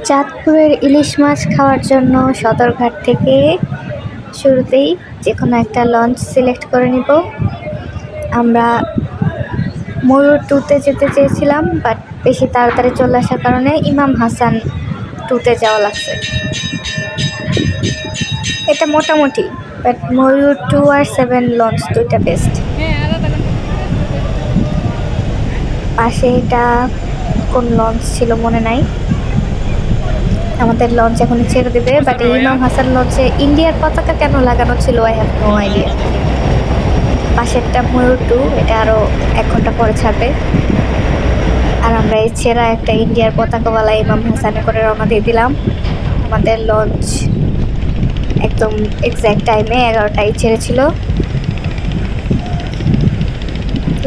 চাঁদপুরের ইলিশ মাছ খাওয়ার জন্য সদরঘাট থেকে শুরুতেই যে কোনো একটা লঞ্চ সিলেক্ট করে নিব। আমরা ময়ূর 2-তে যেতে চেয়েছিলাম, বাট বেশি তাড়াতাড়ি চলে আসার কারণে ইমাম হাসান 2-তে যাওয়া লাগছে। এটা মোটামুটি, বাট ময়ূর 2 আর 7 লঞ্চ দুইটা বেস্ট। পাশে এটা কোন লঞ্চ ছিল মনে নাই। আমাদের লঞ্চ এখন ছেড়ে দেবে, বাট ইমাম হাসান লঞ্চে ইন্ডিয়ার পতাকা কেন লাগানো ছিল আই হ্যাভ নো আইডিয়া। পাশেরটা ময়ূর 2, এটা আরও 1 ঘন্টা পরে ছাড়বে। আর আমরা এই ছেঁড়া একটা ইন্ডিয়ার পতাকাওয়ালা ইমাম হাসানে করে রওনা দিয়ে দিলাম। আমাদের লঞ্চ একদম এক্স্যাক্ট টাইমে 11টায় ছেড়েছিল।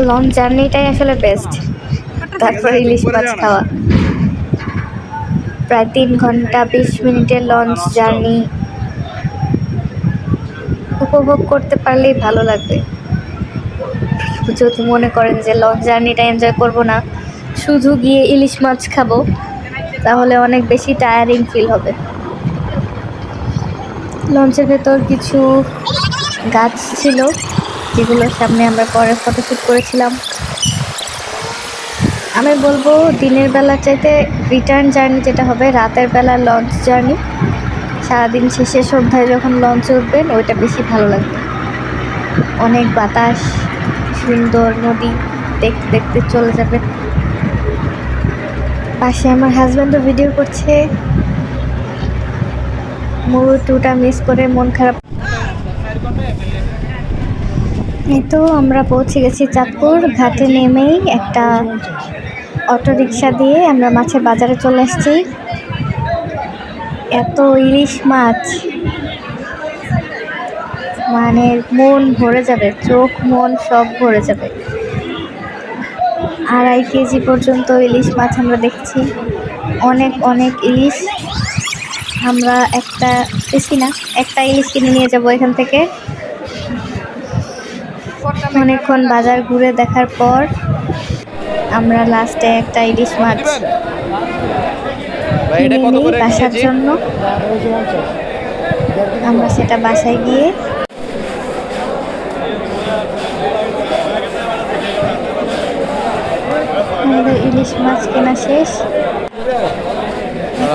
লঞ্চ জার্নিটাই আসলে বেস্ট, তারপর ইলিশ মাছ খাওয়া। প্রায় 3 ঘন্টা 20 মিনিটের লঞ্চ জার্নি উপভোগ করতে পারলেই ভালো লাগবে। যদি মনে করেন যে লঞ্চ জার্নিটা এনজয় করব না, শুধু গিয়ে ইলিশ মাছ খাবো, তাহলে অনেক বেশি টায়ারিং ফিল হবে। লঞ্চের ভেতর কিছু গাছ ছিল যেগুলোর সামনে আমরা পরে ফটোশ্যুট করেছিলাম। আমি বলবো দিনের বেলা চাইতে রিটার্ন জার্নি যেটা হবে রাতের বেলা লঞ্চ জার্নি, সারাদিন শেষে সন্ধ্যায় যখন লঞ্চে উঠবেন ওইটা বেশি ভালো লাগবে। অনেক বাতাস, সুন্দর নদী দেখতে দেখতে চলে যাবে। পাশে আমার হাজব্যান্ডও ভিডিও করছে। ময়ূর 2টা মিস করে মন খারাপ। এই তো আমরা পৌঁছে গেছি চাঁদপুর। ঘাটে নেমেই একটা অটো রিক্সা দিয়ে আমরা মাছের বাজারে চলে আসছি। এত ইলিশ মাছ, মানে মন ভরে যাবে, চোখ মন সব ভরে যাবে। 2.5 কেজি পর্যন্ত ইলিশ মাছ আমরা দেখছি। অনেক অনেক ইলিশ। আমরা একটা বেশি না, একটা ইলিশ কিনে নিয়ে যাবো এখান থেকে। অনেকক্ষণ বাজার ঘুরে দেখার পর আমরা লাস্টে একটা ইলিশ মাছ কিনে নিই বাসার জন্য। আমরা সেটা বাসায় গিয়ে আমাদের ইলিশ মাছ কেনা শেষ।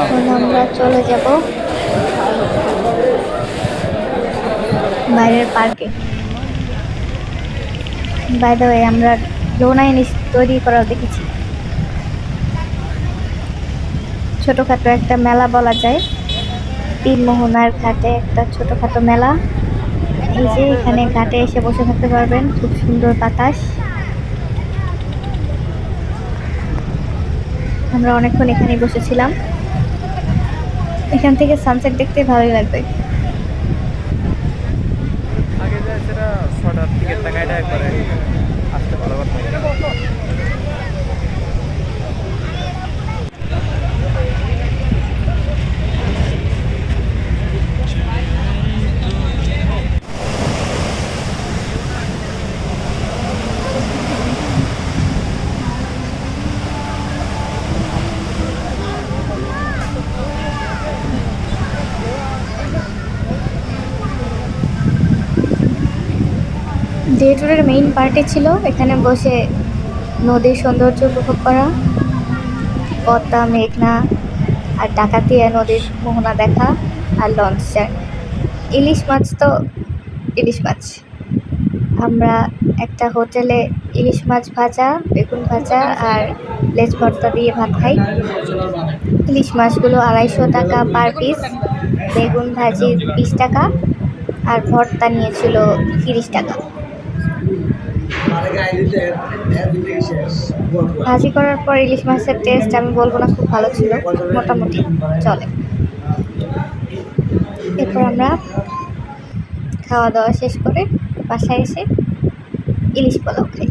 এখন আমরা চলে যাব বাইরের পার্কে। বাই দ্য ওয়ে, আমরা লোনা ইলিশ তৈরি করাও দেখেছি। ছোটোখাটো একটা মেলা বলা যায়, 3 মোহনার ঘাটে একটা ছোটোখাটো মেলা। এই যে এখানে ঘাটে এসে বসে থাকতে পারবেন, খুব সুন্দর বাতাস। আমরা অনেকক্ষণ এখানেই বসেছিলাম। এখান থেকে সানসেট দেখতে ভালোই লাগবে। ডে ট্যুরের মেইন পার্টি ছিল এখানে বসে নদীর সৌন্দর্য উপভোগ করা, পদ্মা, মেঘনা আর ডাকাতিয়া নদীর মোহনা দেখা, আর লঞ্চ জার্নি। ইলিশ মাছ তো ইলিশ মাছ। আমরা একটা হোটেলে ইলিশ মাছ ভাজা, বেগুন ভাজা আর লেজ ভর্তা দিয়ে ভাত খাই। ইলিশ মাছগুলো 250 টাকা পার পিস, বেগুন ভাজি 20 টাকা আর ভর্তা নিয়েছিল 30 টাকা। ভাজি করার পর ইলিশ মাছের টেস্ট আমি বলবো না খুব ভালো ছিল, মোটামুটি চলে। এরপর আমরা খাওয়া দাওয়া শেষ করে বাসায় এসে ইলিশ পোলাও খাই।